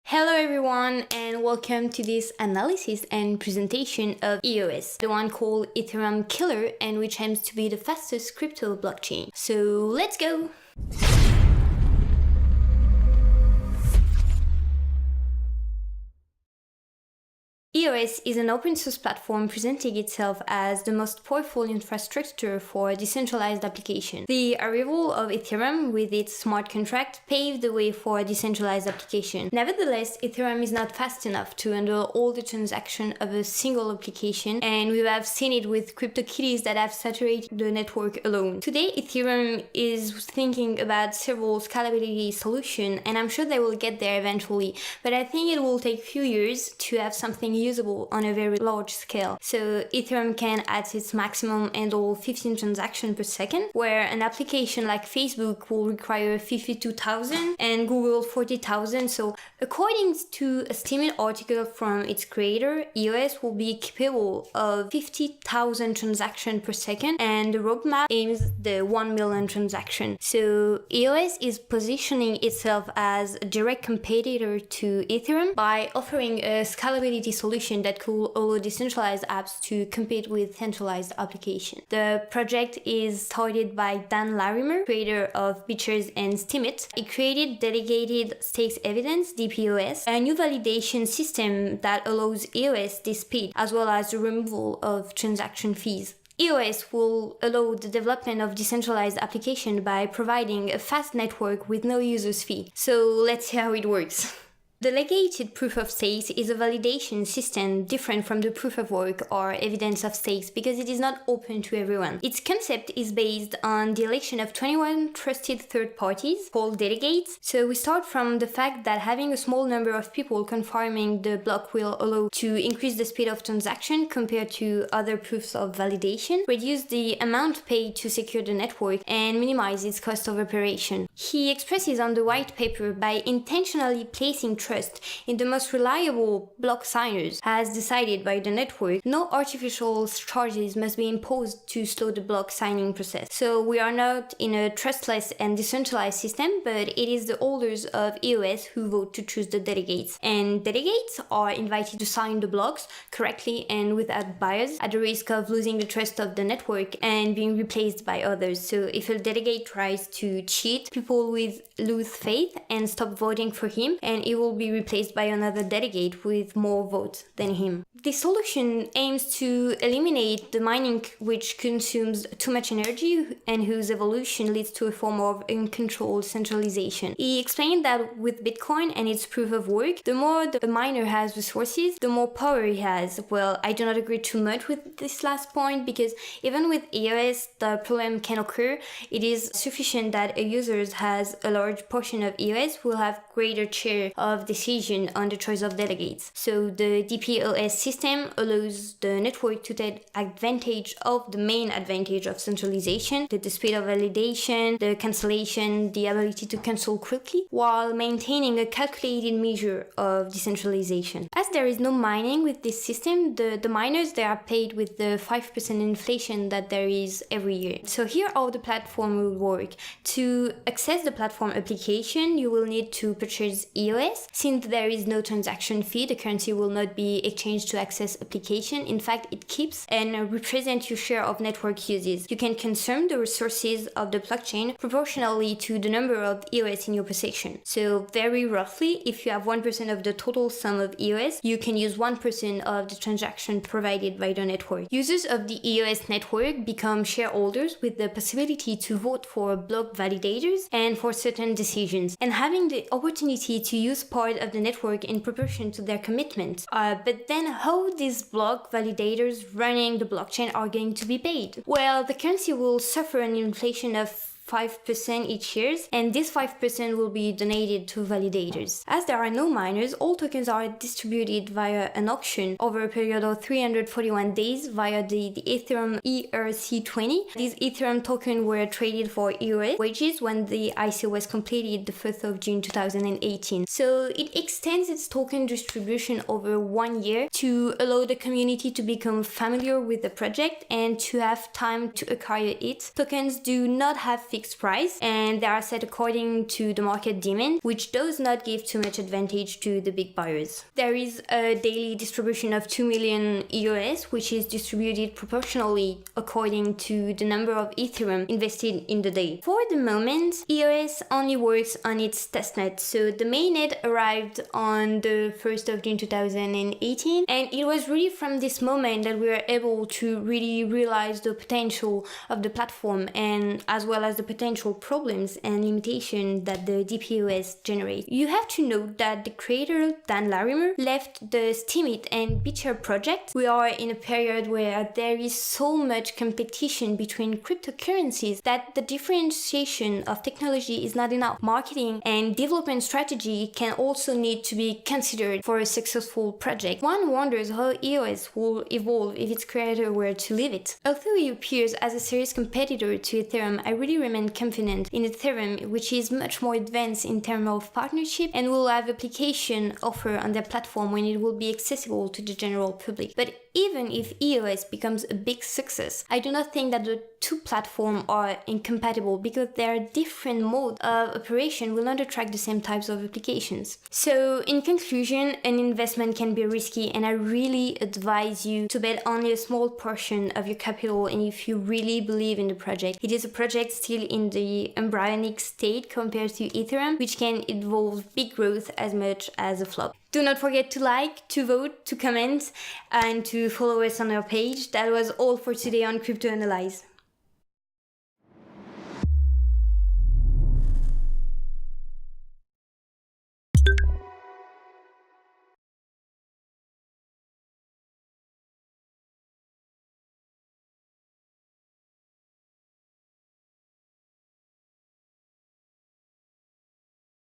Hello everyone and welcome to this analysis and presentation of EOS, the one called Ethereum Killer and which aims to be the fastest crypto blockchain. So let's go! EOS is an open source platform presenting itself as the most powerful infrastructure for decentralized application. The arrival of Ethereum with its smart contract paved the way for a decentralized application. Nevertheless, Ethereum is not fast enough to handle all the transactions of a single application, and we have seen it with CryptoKitties that have saturated the network alone. Today, Ethereum is thinking about several scalability solutions, and I'm sure they will get there eventually, but I think it will take a few years to have something usable on a very large scale. So Ethereum can at its maximum handle 15 transactions per second, where an application like Facebook will require 52,000 and Google 40,000. So according to a Steam article from its creator, EOS will be capable of 50,000 transactions per second, and the roadmap aims the 1 million transactions. So EOS is positioning itself as a direct competitor to Ethereum by offering a scalability solution that could allow decentralized apps to compete with centralized applications. The project is started by Dan Larimer, creator of Beachers and Steemit. He created Delegated Stakes Evidence, DPoS, a new validation system that allows EOS this speed, as well as the removal of transaction fees. EOS will allow the development of decentralized application by providing a fast network with no user's fee. So let's see how it works. Delegated Proof of Stake is a validation system different from the proof of work or evidence of stakes because it is not open to everyone. Its concept is based on the election of 21 trusted third parties called delegates. So we start from the fact that having a small number of people confirming the block will allow to increase the speed of transaction compared to other proofs of validation, reduce the amount paid to secure the network, and minimize its cost of operation. He expresses on the white paper by intentionally placing trust in the most reliable block signers, as decided by the network, no artificial charges must be imposed to slow the block signing process. So we are not in a trustless and decentralized system, but it is the holders of EOS who vote to choose the delegates. And delegates are invited to sign the blocks correctly and without bias, at the risk of losing the trust of the network and being replaced by others. So if a delegate tries to cheat, people will lose faith and stop voting for him, and it will be replaced by another delegate with more votes than him. This solution aims to eliminate the mining which consumes too much energy and whose evolution leads to a form of uncontrolled centralization. He explained that with Bitcoin and its proof of work, the more the miner has resources, the more power he has. Well, I do not agree too much with this last point because even with EOS, the problem can occur. It is sufficient that a user has a large portion of EOS will have greater share of decision on the choice of delegates. So the DPoS system allows the network to take advantage of the main advantage of centralization, the speed of validation, the cancellation, the ability to cancel quickly, while maintaining a calculated measure of decentralization. As there is no mining with this system, the miners, they are paid with the 5% inflation that there is every year. So here how the platform will work. To access the platform application, you will need to purchase EOS. Since there is no transaction fee, the currency will not be exchanged to access application. In fact, it keeps and represents your share of network uses. You can consume the resources of the blockchain proportionally to the number of EOS in your possession. So very roughly, if you have 1% of the total sum of EOS, you can use 1% of the transaction provided by the network. Users of the EOS network become shareholders with the possibility to vote for block validators and for certain decisions, and having the opportunity to use part of the network in proportion to their commitment. But then how these block validators running the blockchain are going to be paid? Well, the currency will suffer an inflation of 5% each year, and this 5% will be donated to validators. As there are no miners, all tokens are distributed via an auction over a period of 341 days via the Ethereum ERC20. These Ethereum tokens were traded for EOS wages when the ICO was completed the 1st of June 2018. So it extends its token distribution over 1 year to allow the community to become familiar with the project and to have time to acquire it. Tokens do not have fixed price, and they are set according to the market demand, which does not give too much advantage to the big buyers. There is a daily distribution of 2 million EOS, which is distributed proportionally according to the number of Ethereum invested in the day. For the moment, EOS only works on its testnet, so the mainnet arrived on the 1st of June 2018, and it was really from this moment that we were able to really realize the potential of the platform, and as well as the potential problems and limitations that the DPoS generates. You have to note that the creator Dan Larimer left the Steemit and BitShare project. We are in a period where there is so much competition between cryptocurrencies that the differentiation of technology is not enough. Marketing and development strategy can also need to be considered for a successful project. One wonders how EOS will evolve if its creator were to leave it. Although it appears as a serious competitor to Ethereum, I really remain confident in Ethereum, which is much more advanced in terms of partnership and will have application offer on their platform when it will be accessible to the general public. But even if EOS becomes a big success, I do not think that the two platforms are incompatible because their different modes of operation will not attract the same types of applications. So in conclusion, an investment can be risky, and I really advise you to bet only a small portion of your capital, and if you really believe in the project. It is a project still in the embryonic state compared to Ethereum, which can involve big growth as much as a flop. Do not forget to like, to vote, to comment, and to follow us on our page. That was all for today on Crypto Analyse.